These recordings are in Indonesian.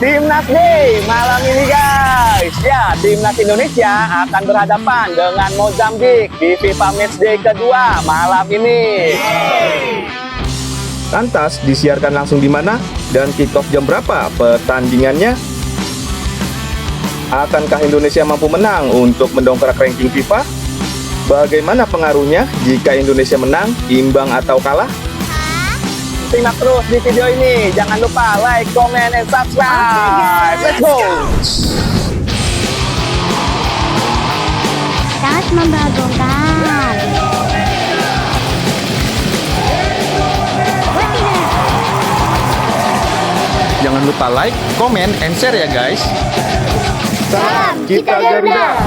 Timnas Day malam ini guys. Ya, Timnas Indonesia akan berhadapan dengan Mozambik di FIFA Matchday kedua malam ini. Lantas disiarkan langsung di mana dan kick off jam berapa pertandingannya? Akankah Indonesia mampu menang untuk mendongkrak ranking FIFA? Bagaimana pengaruhnya jika Indonesia menang, imbang atau kalah? Simak terus di video ini. Jangan lupa like, comment, and subscribe. Let's go. Sangat membagongkan. Jangan lupa like, comment, and share ya guys. Salam kita Garuda.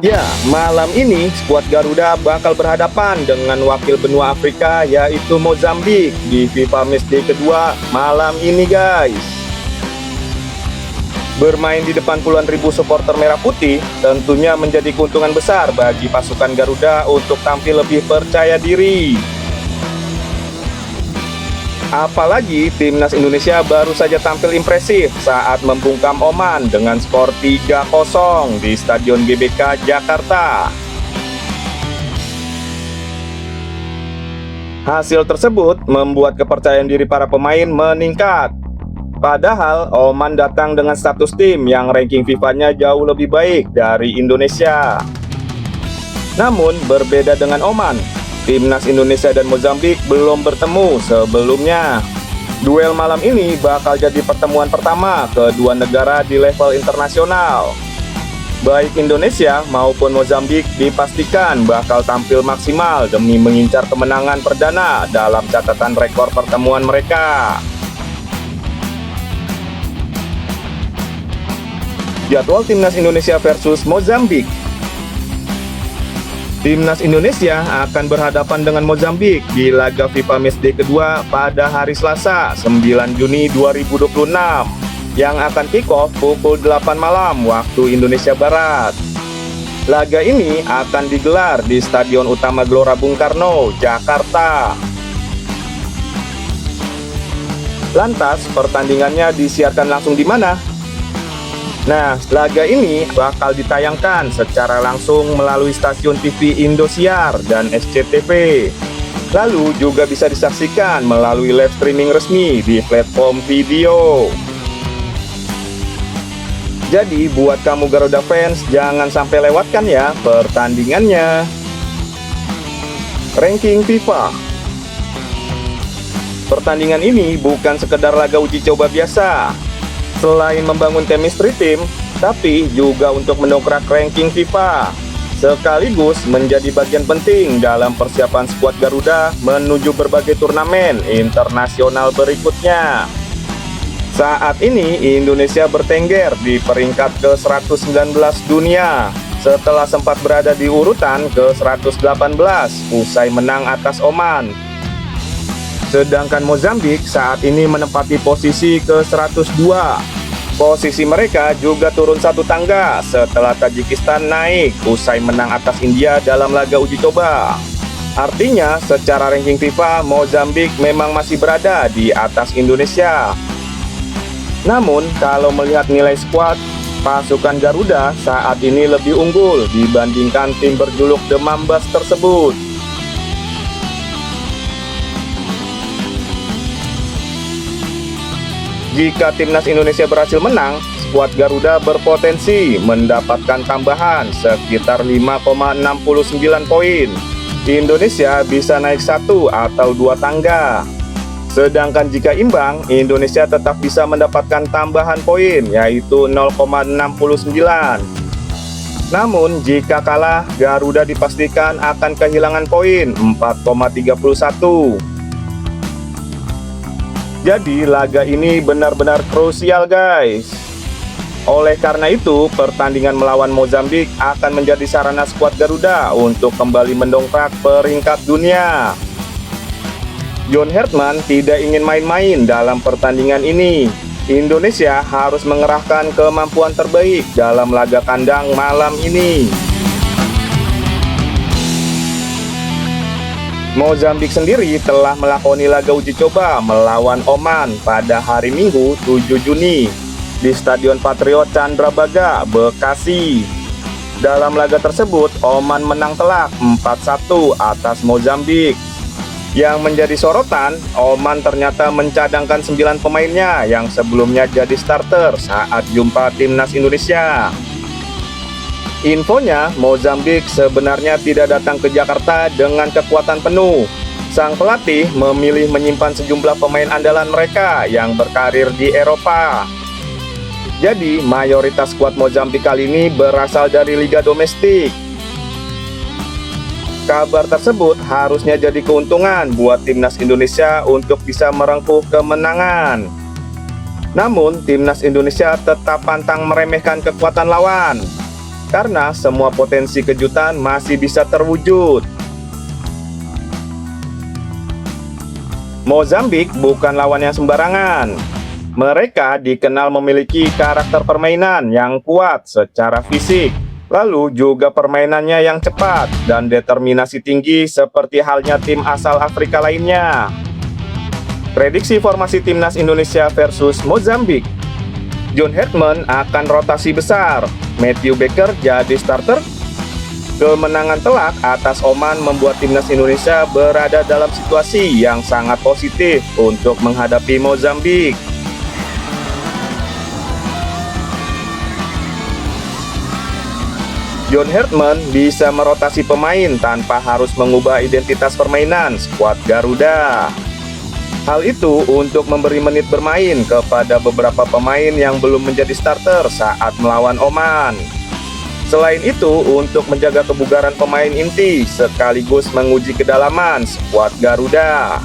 Ya, malam ini skuad Garuda bakal berhadapan dengan wakil benua Afrika yaitu Mozambik di FIFA Matchday kedua malam ini guys. Bermain di depan puluhan ribu supporter merah putih tentunya menjadi keuntungan besar bagi pasukan Garuda untuk tampil lebih percaya diri. Apalagi timnas Indonesia baru saja tampil impresif saat membungkam Oman dengan skor 3-0 di Stadion GBK Jakarta. Hasil tersebut membuat kepercayaan diri para pemain meningkat. Padahal Oman datang dengan status tim yang ranking FIFA-nya jauh lebih baik dari Indonesia. Namun berbeda dengan Oman, Timnas Indonesia dan Mozambik belum bertemu sebelumnya. Duel malam ini bakal jadi pertemuan pertama kedua negara di level internasional. Baik Indonesia maupun Mozambik dipastikan bakal tampil maksimal demi mengincar kemenangan perdana dalam catatan rekor pertemuan mereka. Jadwal Timnas Indonesia versus Mozambik. Timnas Indonesia akan berhadapan dengan Mozambik di laga FIFA Matchday kedua pada hari Selasa 9 Juni 2026 yang akan kick off pukul 8 malam waktu Indonesia Barat. Laga ini akan digelar di Stadion Utama Gelora Bung Karno, Jakarta. Lantas pertandingannya disiarkan langsung di mana? Nah, laga ini bakal ditayangkan secara langsung melalui stasiun TV Indosiar dan SCTV. Lalu juga bisa disaksikan melalui live streaming resmi di platform video. Jadi buat kamu Garuda fans, jangan sampai lewatkan ya pertandingannya. Ranking FIFA. Pertandingan ini bukan sekedar laga uji coba biasa. Selain membangun chemistry tim, tapi juga untuk mendongkrak ranking FIFA, sekaligus menjadi bagian penting dalam persiapan skuad Garuda menuju berbagai turnamen internasional berikutnya. Saat ini Indonesia bertengger di peringkat ke-119 dunia setelah sempat berada di urutan ke-118 usai menang atas Oman. Sedangkan Mozambik saat ini menempati posisi ke-102. Posisi mereka juga turun satu tangga setelah Tajikistan naik usai menang atas India dalam laga uji coba. Artinya secara ranking FIFA Mozambik memang masih berada di atas Indonesia. Namun kalau melihat nilai skuad, pasukan Garuda saat ini lebih unggul dibandingkan tim berjuluk The Mambas tersebut. Jika Timnas Indonesia berhasil menang, skuad Garuda berpotensi mendapatkan tambahan sekitar 5,69 poin. Indonesia bisa naik 1 atau 2 tangga. Sedangkan jika imbang, Indonesia tetap bisa mendapatkan tambahan poin yaitu 0,69. Namun jika kalah, Garuda dipastikan akan kehilangan poin 4,31. Jadi laga ini benar-benar krusial guys. Oleh karena itu, pertandingan melawan Mozambik akan menjadi sarana skuad Garuda untuk kembali mendongkrak peringkat dunia. John Hertman tidak ingin main-main dalam pertandingan ini. Indonesia harus mengerahkan kemampuan terbaik dalam laga kandang malam ini. Mozambik sendiri telah melakoni laga uji coba melawan Oman pada hari Minggu 7 Juni di Stadion Patriot Candrabaga, Bekasi. Dalam laga tersebut, Oman menang telak 4-1 atas Mozambik. Yang menjadi sorotan, Oman ternyata mencadangkan 9 pemainnya yang sebelumnya jadi starter saat jumpa timnas Indonesia. Infonya, Mozambik sebenarnya tidak datang ke Jakarta dengan kekuatan penuh. Sang pelatih memilih menyimpan sejumlah pemain andalan mereka yang berkarir di Eropa. Jadi, mayoritas skuad Mozambik kali ini berasal dari liga domestik. Kabar tersebut harusnya jadi keuntungan buat timnas Indonesia untuk bisa merengkuh kemenangan. Namun, timnas Indonesia tetap pantang meremehkan kekuatan lawan, karena semua potensi kejutan masih bisa terwujud. Mozambik bukan lawan yang sembarangan. Mereka dikenal memiliki karakter permainan yang kuat secara fisik, lalu juga permainannya yang cepat dan determinasi tinggi seperti halnya tim asal Afrika lainnya. Prediksi formasi timnas Indonesia versus Mozambik. John Hartman akan rotasi besar, Matthew Baker jadi starter. Kemenangan telak atas Oman membuat timnas Indonesia berada dalam situasi yang sangat positif untuk menghadapi Mozambik. John Hartman bisa merotasi pemain tanpa harus mengubah identitas permainan skuad Garuda. Hal itu untuk memberi menit bermain kepada beberapa pemain yang belum menjadi starter saat melawan Oman. Selain itu, untuk menjaga kebugaran pemain inti sekaligus menguji kedalaman skuad Garuda.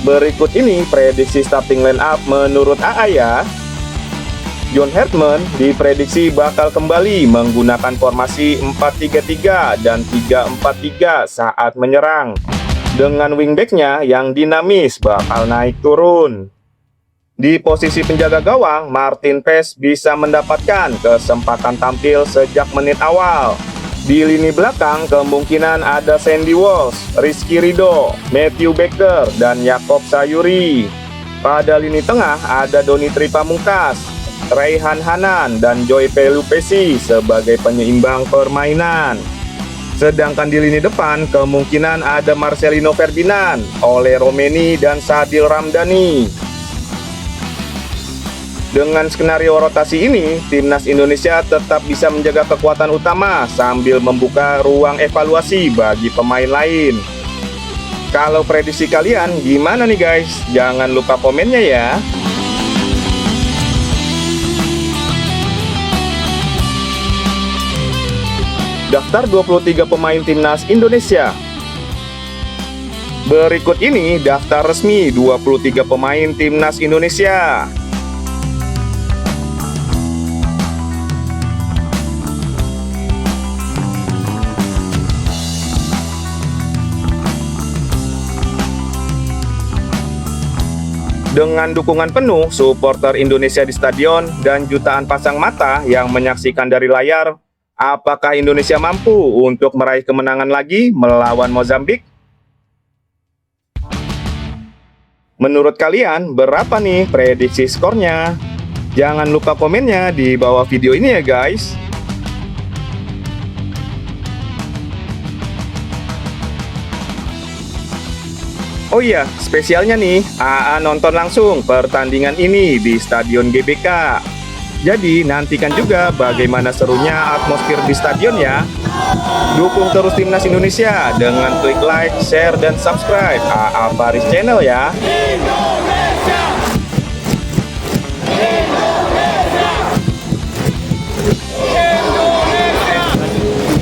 Berikut ini prediksi starting line up menurut AA ya. John Hartman diprediksi bakal kembali menggunakan formasi 4-3-3 dan 3-4-3 saat menyerang. Dengan wingbacknya yang dinamis bakal naik turun. Di posisi penjaga gawang, Martin Paes bisa mendapatkan kesempatan tampil sejak menit awal. Di lini belakang kemungkinan ada Sandy Walsh, Rizky Ridho, Matthew Baker, dan Yakob Sayuri. Pada lini tengah ada Doni Tripamungkas, Raihan Hanan, dan Joy Pelupesi sebagai penyeimbang permainan. Sedangkan di lini depan kemungkinan ada Marcelino Ferdinand, Ole Romeni, dan Sadil Ramdhani. Dengan skenario rotasi ini, timnas Indonesia tetap bisa menjaga kekuatan utama sambil membuka ruang evaluasi bagi pemain lain. Kalau prediksi kalian gimana nih guys? Jangan lupa komennya ya. Daftar 23 pemain timnas Indonesia. Berikut ini daftar resmi 23 pemain timnas Indonesia. Dengan dukungan penuh supporter Indonesia di stadion dan jutaan pasang mata yang menyaksikan dari layar, apakah Indonesia mampu untuk meraih kemenangan lagi melawan Mozambik? Menurut kalian, berapa nih prediksi skornya? Jangan lupa komennya di bawah video ini ya guys. Oh iya, spesialnya nih, AA nonton langsung pertandingan ini di Stadion GBK. Jadi nantikan juga bagaimana serunya atmosfer di stadion ya. Dukung terus timnas Indonesia dengan klik like, share, dan subscribe AA Paris Channel ya.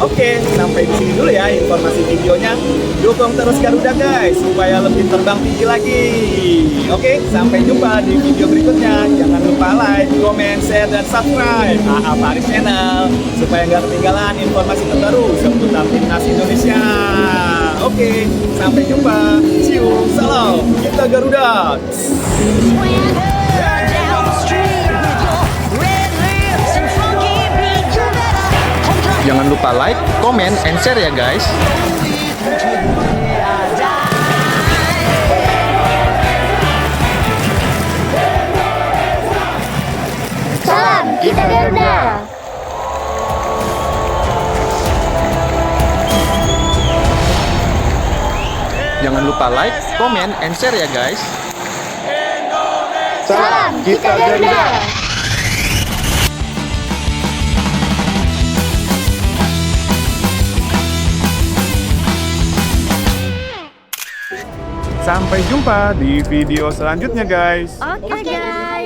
Oke, sampai di sini dulu ya informasi videonya. Dukung terus Garuda guys, supaya lebih terbang tinggi lagi. Oke, sampai jumpa di video berikutnya. Jangan lupa like, comment, share, dan subscribe AA Paris Channel supaya nggak ketinggalan informasi terbaru seputar timnas Indonesia. Oke, sampai jumpa. See you, salam, kita Garuda. Jangan lupa like, comment, and share ya guys. Salam Kita Garuda. Jangan lupa like, comment, and share ya guys. Salam Kita Garuda. Sampai jumpa di video selanjutnya guys. Oke guys.